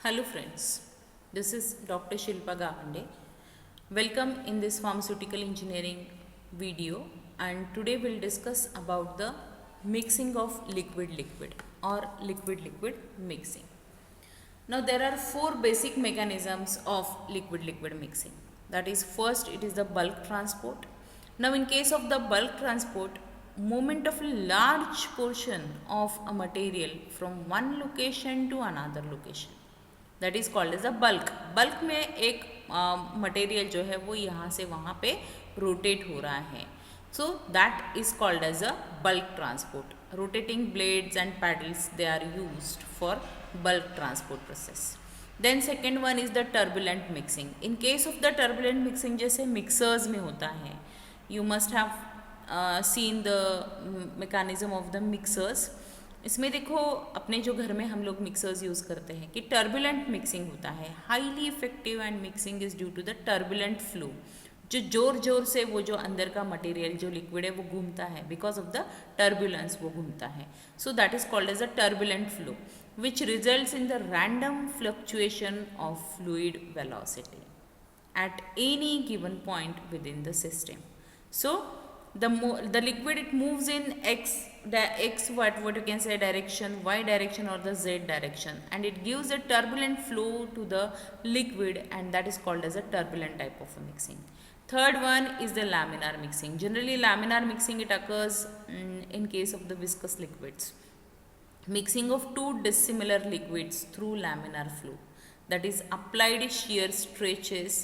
Hello friends, this is Dr. Shilpa Gahande. Welcome in this pharmaceutical engineering video, and today we'll discuss about the mixing of liquid-liquid or liquid-liquid mixing. Now there are four basic mechanisms of liquid-liquid mixing. That is, first it is the bulk transport. Now in case of the bulk transport, movement of a large portion of a material from one location to another location, that is called as a bulk. Bulk में एक material जो है वो यहाँ से वहाँ पे rotate हो रहा है. So that is called as a bulk transport. Rotating blades and paddles they are used for bulk transport process. Then second one is the turbulent mixing. In case of the turbulent mixing जैसे mixers में होता है, you must have seen the mechanism of the mixers. इसमें देखो, अपने जो घर में हम लोग मिक्सर्स यूज़ करते हैं कि टर्बुलेंट मिक्सिंग होता है. Highly effective and mixing is due to the turbulent flow. जो जोर जोर से वो जो अंदर का मटेरियल जो लिक्विड है वो घूमता है, बिकॉज ऑफ द टर्बुलेंस वो घूमता है. So that is called as a turbulent flow which results in the random fluctuation of fluid velocity at any given point within the system. So the liquid, it moves in x what you can say direction, y direction or the z direction, and it gives a turbulent flow to the liquid, and that is called as a turbulent type of a mixing. Third one is the laminar mixing. Generally laminar mixing, it occurs in case of the viscous liquids. Mixing of two dissimilar liquids through laminar flow, that is applied shear stretches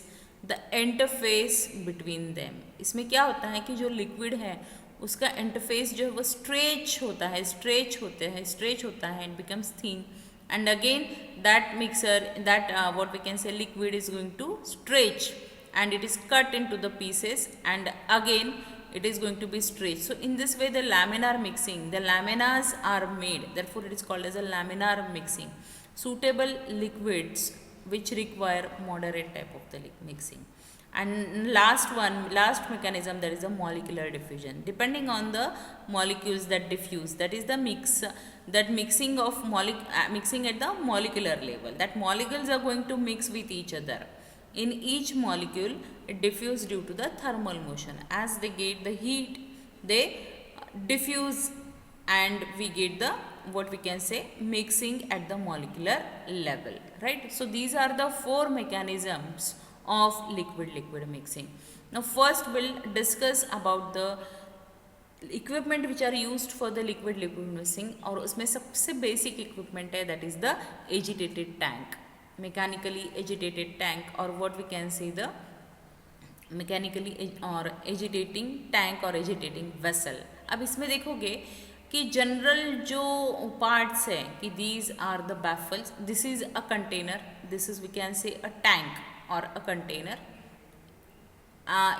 the interface between them. इसमें क्या होता है कि जो liquid है उसका interface जो है वो स्ट्रेच होता है, स्ट्रेच होता है, it becomes thin, and again that mixer, that what we can say liquid is going to stretch and it is cut into the pieces, and again it is going to be stretched. So in this way the laminar mixing, the laminas are made, therefore it is called as a laminar mixing. Suitable liquids which require moderate type of the mixing. And last mechanism, that is the molecular diffusion. Depending on the molecules that diffuse, that is the mixing of mixing at the molecular level, that molecules are going to mix with each other. In each molecule, it diffuses due to the thermal motion. As they get the heat, they diffuse, and we get the what we can say mixing at the molecular level, right? So these are the four mechanisms of liquid mixing. Now first we'll discuss about the equipment which are used for the liquid mixing, और उसमें सबसे basic equipment है, that is the agitated tank, mechanically agitated tank, or what we can say the mechanically or agitating tank or agitating vessel. अब इसमें देखोगे कि general जो parts है कि these are the baffles, this is a container, this is we can say a tank or a container.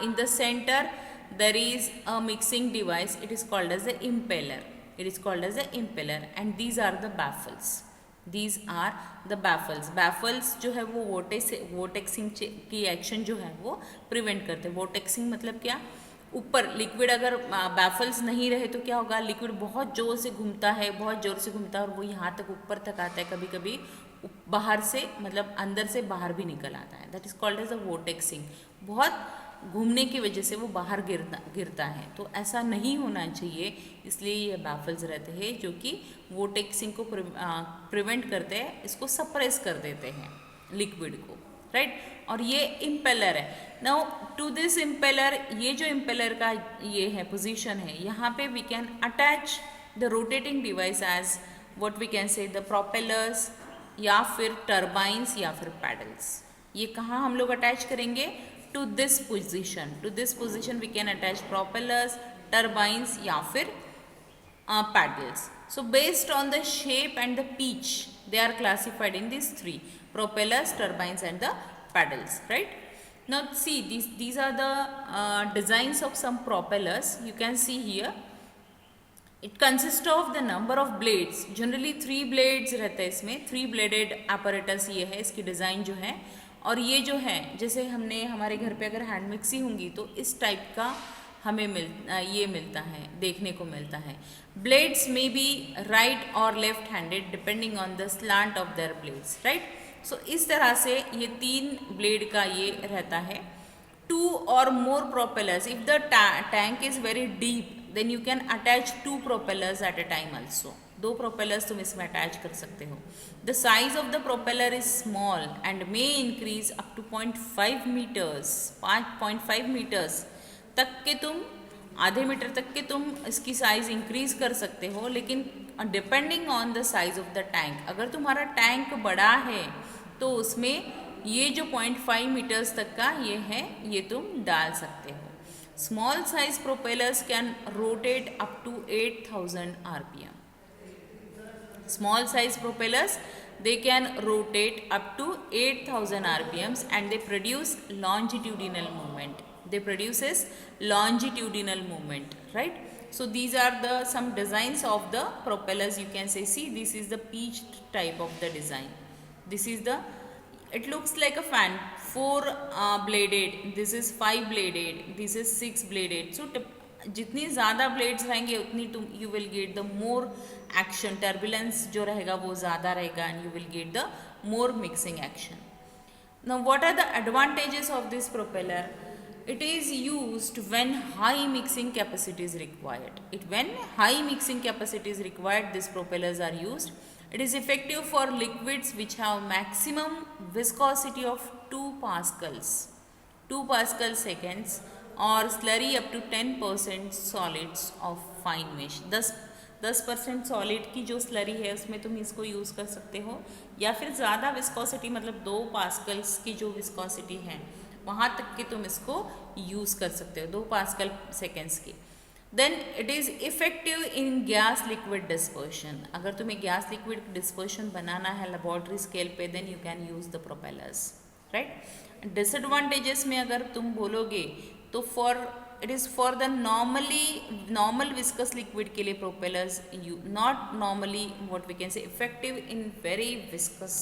In the center there is a mixing device, it is called as the impeller, and these are the baffles. These are the baffles जो है वो वोटेक्सिंग की action जो है वो prevent करते हैं. वोटेक्सिंग मतलब क्या, ऊपर लिक्विड अगर बैफल्स नहीं रहे तो क्या होगा, लिक्विड बहुत जोर से घूमता है और वो यहाँ तक ऊपर तक आता है, कभी कभी बाहर से मतलब अंदर से बाहर भी निकल आता है. That is called as a vortexing. बहुत घूमने की वजह से वो बाहर गिरता है, तो ऐसा नहीं होना चाहिए, इसलिए ये बैफल्स रहते हैं जो कि वोटेक्सिंग को प्रिवेंट करते हैं, इसको सप्रेस कर देते हैं लिक्विड को, राइट. और ये इम्पेलर है. नाउ टू दिस इम्पेलर, ये जो इम्पेलर का ये है पोजीशन है, यहाँ पे we can attach the rotating device as what we can say the propellers, या फिर टर्बाइंस, या फिर पैडल्स. ये कहाँ हम लोग अटैच करेंगे, to this position we can attach propellers, turbines, या फिर paddles. So based on the shape and the pitch, they are classified in these three: propellers, turbines, and the paddles, right? Now see, these are the designs of some propellers. You can see here. It consists of the number of blades. Generally 3 blades रहता है इसमें, 3 bladed apparatus ये है इसकी design जो है. और ये जो है, जैसे हमने हमारे घर पे अगर हैंड मिक्सी होंगी तो इस टाइप का हमें मिलता है, देखने को मिलता है. ब्लेड्स में बी राइट और left handed depending on the slant of their blades, right. So इस तरह से ये 3 ब्लेड का ये रहता है. 2 or more propellers. If the tank is very deep, then you can attach 2 propellers at a time also. 2 propellers तुम इसमें attach कर सकते हो. The size of the propeller is small and may increase up to 0.5 meters. 5.5 meters तक के तुम आधे metre तक के तुम इसकी साइज इंक्रीज कर सकते हो, लेकिन depending on the size of the tank. अगर तुम्हारा टैंक बड़ा है तो उसमें ये जो 0.5 मीटर्स तक का ये है, ये तुम डाल सकते हो. Small size propellers can rotate up to 8000 RPM. Small size propellers they can rotate up to 8000 RPMs and they produce longitudinal movement. They produces longitudinal movement, right? So these are the some designs of the propellers. You can say, see, this is the peach type of the design. This is the, it looks like a fan, 4 bladed, this is 5 bladed, this is 6 bladed. So जितनी ज़्यादा blades रहेंगे उतनी तुम you will get the more action, turbulence जो रहेगा वो ज़्यादा रहेगा and you will get the more mixing action. Now what are the advantages of this propeller? It is used when high mixing capacity is required. When high mixing capacity is required, these propellers are used. It is effective for liquids which have maximum viscosity of 2 pascals, 2 pascal seconds, or slurry up to 10% solids of fine mesh. 10% solid की जो slurry है उसमें तुम इसको use कर सकते हो, या फिर ज़्यादा विस्कोसिटी मतलब 2 पास्कल्स की जो विस्कोसिटी है वहाँ तक के तुम इसको यूज़ कर सकते हो, 2 पास्कल सेकेंड्स की. Then it is effective in gas liquid dispersion. अगर तुम्हें गैस लिक्विड डिस्पर्शन बनाना है लेबोरेटरी स्केल पे, then you can use the propellers, right. Disadvantages में अगर तुम बोलोगे तो it is for the normal viscous liquid के लिए propellers, you not normally what we can say effective in very viscous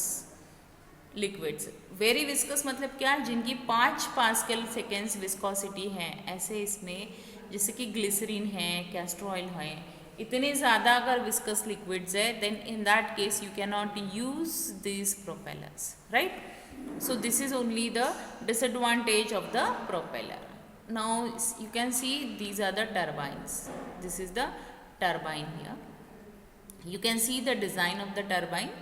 liquids. Very viscous मतलब क्या, जिनकी 5 पास्कल सेकेंड्स विस्कोसिटी है, ऐसे इसमें जैसे कि ग्लिसरीन है, कैस्टर ऑयल है, इतने ज़्यादा अगर विस्कस लिक्विड्स है, then in that case you cannot use these propellers, right? So this is only the disadvantage of the propeller. Now you can see these are the turbines. This is the turbine here. You can see the design of the turbine.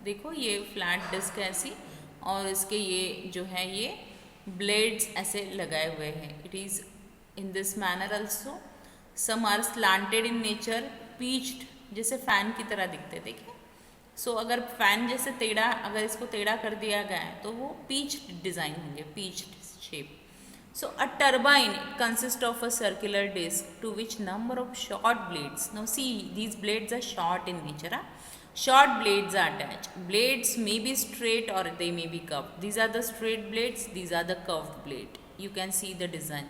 देखो ये flat disc है ऐसी, और इसके ये जो है ये ब्लेड्स ऐसे लगाए हुए हैं. It is in this manner also. Some are slanted in nature, pitched, जैसे फैन की तरह दिखते हैं, देखिए. सो अगर फैन जैसे टेढ़ा, अगर इसको टेढ़ा कर दिया गया है तो वो पीच्ड डिज़ाइन होंगे, पीच्ड shape. So a turbine consists of a circular disc to which number of short blades. Now see, these blades are short in nature. Short blades are attached. Blades may be straight or they may be curved. These are the straight blades. These are the curved blade. You can see the design.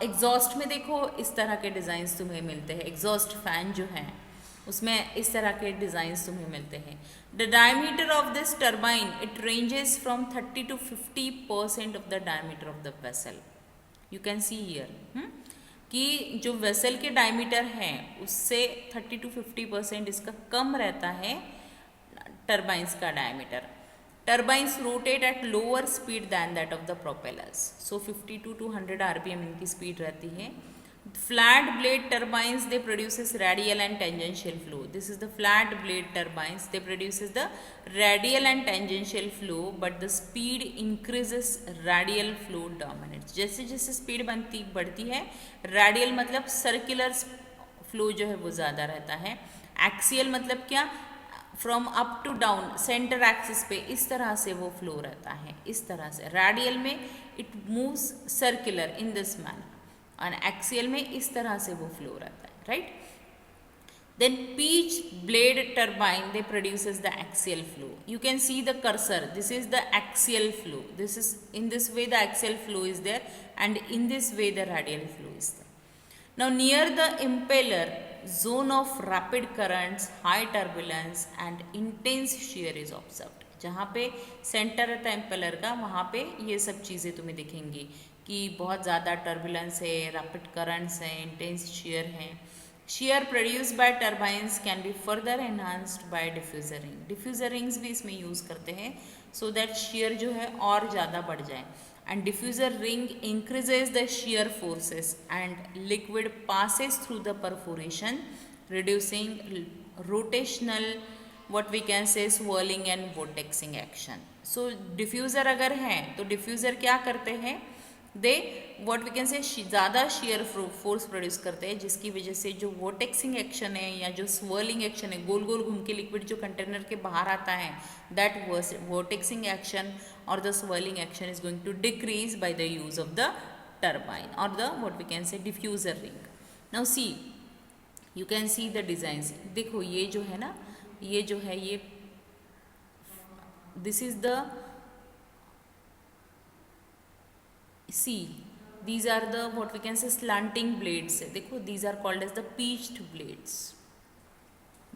Exhaust में देखो इस तरह के designs तुम्हें मिलते हैं. Exhaust fan जो है उसमें इस तरह के डिज़ाइंस तुम्हें मिलते हैं. The diameter of this turbine, it ranges from 30 to 50% of the diameter of the vessel. You can see here कि जो वेसल के डायमीटर है उससे 30 to 50% इसका कम रहता है टर्बाइंस का diameter. Turbines rotate at lower speed than that of the propellers. So 52 to 100 RPM इनकी स्पीड रहती है. Flat blade turbines, they produces radial and tangential flow. This is the flat blade turbines. They produces the radial and tangential flow, but the speed increases, radial flow dominates. जैसे जैसे speed बढ़ती है, radial मतलब circular flow जो है वो ज़्यादा रहता है. Axial मतलब क्या, from up to down centre axis पे इस तरह से वो फ्लो रहता है, इस तरह से. रेडियल में it moves circular in this manner, और एक्सियल में इस तरह से वो फ्लो रहता है, right. Then pitch blade turbine, they produces the axial flow. You can see the cursor, this is the axial flow. This is in this way the axial flow is there, and in this way the radial flow is there. Now near the impeller, zone of rapid currents, high turbulence and intense shear is observed. जहाँ पे centre रहता है impeller का, वहाँ पे ये सब चीज़ें तुम्हें दिखेंगी कि बहुत ज़्यादा टर्बुलेंस है, रैपिड करंट्स हैं, इंटेंस शेयर हैं. shear produced by turbines can be further enhanced by diffuser ring. diffuser rings भी इसमें यूज़ करते हैं so that shear जो है और ज़्यादा बढ़ जाए. And diffuser ring increases the shear forces and liquid passes through the perforation, reducing rotational what we can say swirling and vortexing action. So diffuser अगर है तो diffuser क्या करते हैं, दे व्हाट वी कैन से ज़्यादा शेयर फोर्स प्रोड्यूस करते हैं, जिसकी वजह से जो वोटेक्सिंग एक्शन है या जो स्वर्लिंग एक्शन है, गोल गोल घूम के लिक्विड जो कंटेनर के बाहर आता है, दैट वोटेक्सिंग एक्शन और the swirling action is going to decrease by the use of the turbine और the what we can say diffuser ring. Now see you can see the designs. देखो ये जो है ना, ये जो है ये this is the see these are the what we can say slanting blades है. देखो these are called as the pitched blades.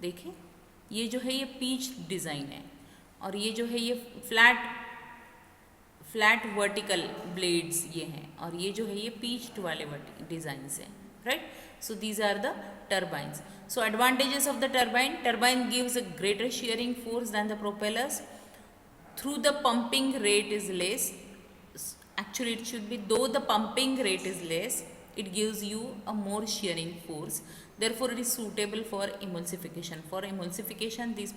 देखें ये जो है ये pitched डिज़ाइन है और ये जो है ये फ्लैट वर्टिकल ब्लेड्स ये हैं और ये जो है ये pitched वाले डिज़ाइंस हैं, right? So these are the turbines. So advantages of the turbine gives a greater shearing force than the propellers. Through the pumping rate is less. Actually it should be, though the pumping rate is less, it gives you a more shearing force, therefore it is suitable for emulsification. For emulsification these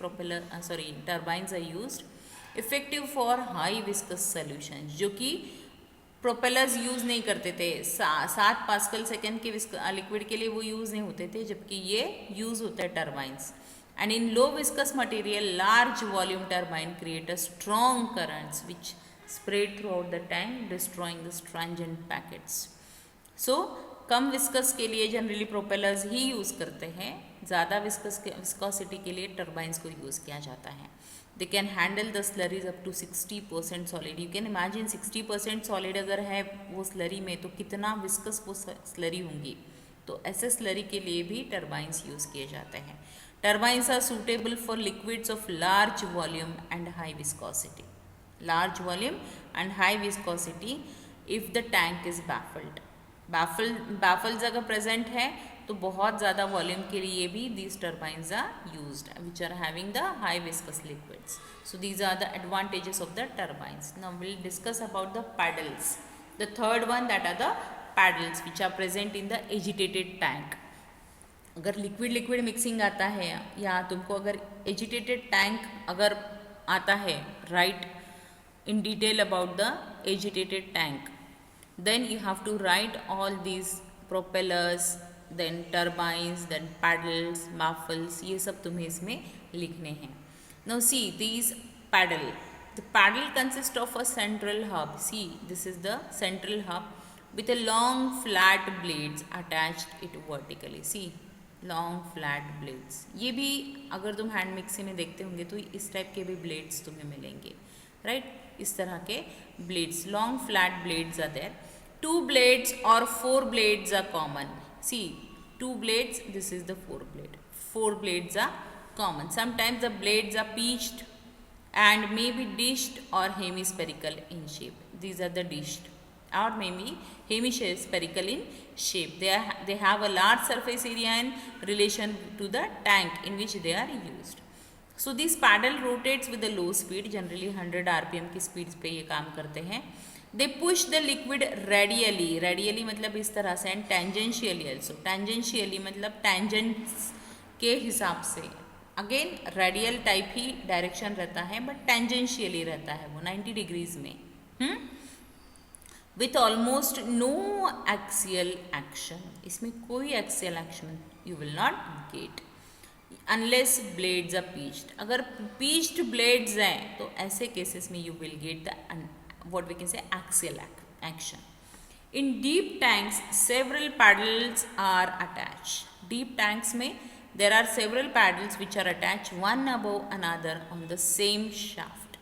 turbines are used. Effective for high viscous solutions, जो कि propellers use नहीं करते थे. 7 pascal second के liquid के लिए वो use नहीं होते थे, जबकि ये यूज़ होता है turbines. And in low viscous material large volume turbine create a strong currents which spread throughout the tank, destroying the strangent packets. So come viscous के लिए जनरली प्रोपेलर्स ही यूज़ करते हैं, ज़्यादा विस्कोसिटी के लिए टर्बाइंस को यूज़ किया जाता है. They can handle the slurries up to 60% solid. You can imagine 60% solid अगर है वो स्लरी में तो कितना विस्कस वो स्लरी होंगी. तो ऐसे स्लरी के लिए भी टर्बाइंस यूज़ किए जाते हैं. Turbines are suitable for liquids of large volume and high viscosity. large volume and high viscosity if the tank is baffled. baffles अगर present है तो बहुत ज़्यादा वॉल्यूम के लिए भी these turbines are used which are having the high viscous liquids. So these are the advantages of the turbines. Now we'll discuss about the paddles. The third one, that are the paddles which are present in the agitated tank. अगर liquid mixing आता है या तुमको अगर agitated tank अगर आता है, right, in detail about the agitated tank, then you have to write all these propellers, then turbines, then paddles, baffles, ये सब तुम्हें इसमें लिखने हैं. Now see these paddle. The paddle consists of a central hub. See this is the central hub with a long flat blades attached it vertically. See long flat blades. ये भी अगर तुम हैंड मिक्सी में देखते होंगे तो इस type के भी ब्लेड्स तुम्हें मिलेंगे, राइट? इस तरह के blades, long flat blades are there. 2 blades or 4 blades are common. See 2 blades, this is the 4 blade. 4 blades are common. Sometimes the blades are pitched and may be dished or hemispherical in shape. These are the dished or maybe hemispherical in shape. They have a large surface area in relation to the tank in which they are used. So this paddle rotates with a low speed, generally 100 RPM की speed पे ये काम करते हैं. They push the liquid radially. Radially मतलब इस तरह से, and tangentially also. Tangentially मतलब tangents के हिसाब से. Again radial type ही डायरेक्शन रहता है, but tangentially रहता है वो 90 डिग्रीज में. With almost no axial action. इसमें कोई axial action you will not get. Unless blades are pitched. अगर pitched blades हैं तो ऐसे cases में you will get the what we can say axial action. In deep tanks several paddles are attached. Deep tanks में there are several paddles which are attached one above another on the same shaft.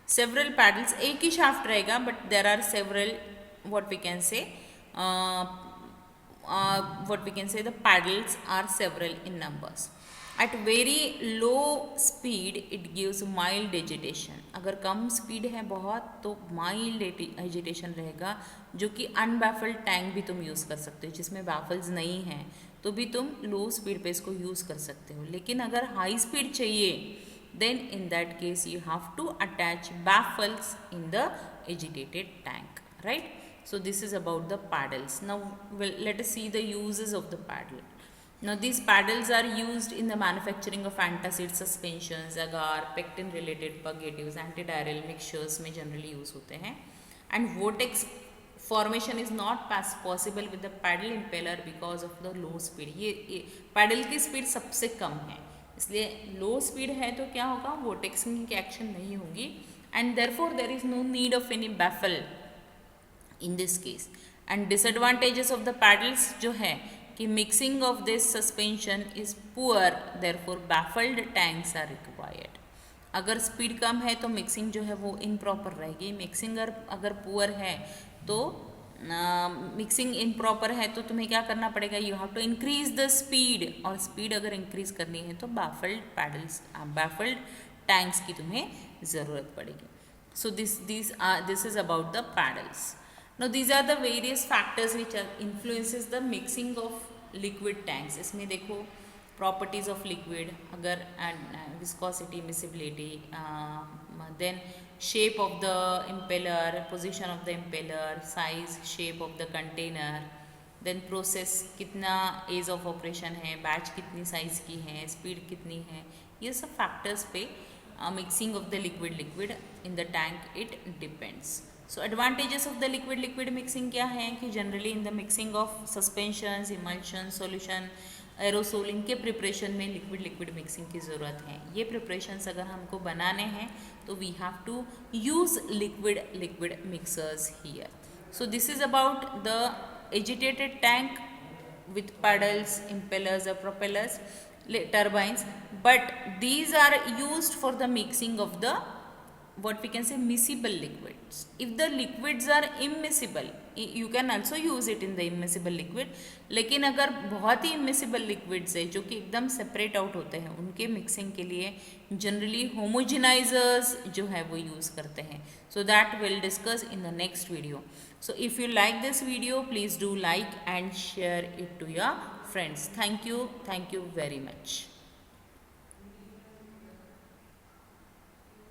Several paddles, एक ही shaft रहेगा, but there are several what we can say the paddles are several in numbers. At very low speed it gives mild agitation. अगर कम speed है बहुत तो mild agitation रहेगा, जो कि अनबैफल्ड tank भी तुम यूज़ कर सकते हो जिसमें बैफल्स नहीं हैं, तो भी तुम लो स्पीड पे इसको यूज़ कर सकते हो। लेकिन अगर हाई स्पीड चाहिए then in that case you have to attach baffles in the agitated tank, right? So this is about the paddles. Now let us see the uses of the paddle. Now these paddles are used in the manufacturing of antacid suspensions, agar, pectin related purgatives, antidiarrheal mixtures में generally use होते हैं। And vortex formation is not possible with the paddle impeller because of the low speed. ये paddle की speed सबसे कम है, इसलिए लो speed है तो क्या होगा, वोटेक्सिंग की एक्शन नहीं होगी and therefore there is no need of any baffle in this case. And disadvantages of the paddles जो है कि mixing of this suspension is poor, therefore baffled tanks are required. अगर स्पीड कम है तो मिक्सिंग जो है वो इम्प्रॉपर रहेगी, मिक्सिंग अगर पुअर है तो मिक्सिंग इम्प्रॉपर है तो तुम्हें क्या करना पड़ेगा, you have to increase the speed, और स्पीड अगर इंक्रीज करनी है तो बैफल्ड टैंक्स की तुम्हें ज़रूरत पड़ेगी। So this is about the paddles. Now these are the various factors which influences the mixing of liquid tanks. इसमें देखो प्रॉपर्टीज ऑफ लिक्विड, अगर viscosity, miscibility, then shape of the impeller, position of the impeller, size, shape of the container, then process, कितना as of operation है, batch कितनी size की है, speed कितनी है, ये सब फैक्टर्स पे mixing of the liquid in the tank it depends. So advantages of the liquid mixing क्या है कि generally in the mixing of suspensions, emulsion, solution, aerosol, इनके प्रिपरेशन में लिक्विड मिक्सिंग की ज़रूरत है। ये प्रिपरेशंस अगर हमको बनाने हैं तो we have to use liquid mixers here. So this is about the agitated tank with paddles, impellers or propellers, turbines, but these are used for the mixing of the what we can say miscible liquids. If the liquids are immiscible, you can also use it in the immiscible liquid. लेकिन अगर बहुत ही immiscible liquids है जो कि एकदम separate out होते हैं, उनके mixing के लिए generally homogenizers जो है वो use करते हैं. So that we'll discuss in the next video. So if you like this video, please do like and share it to your friends. Thank you very much.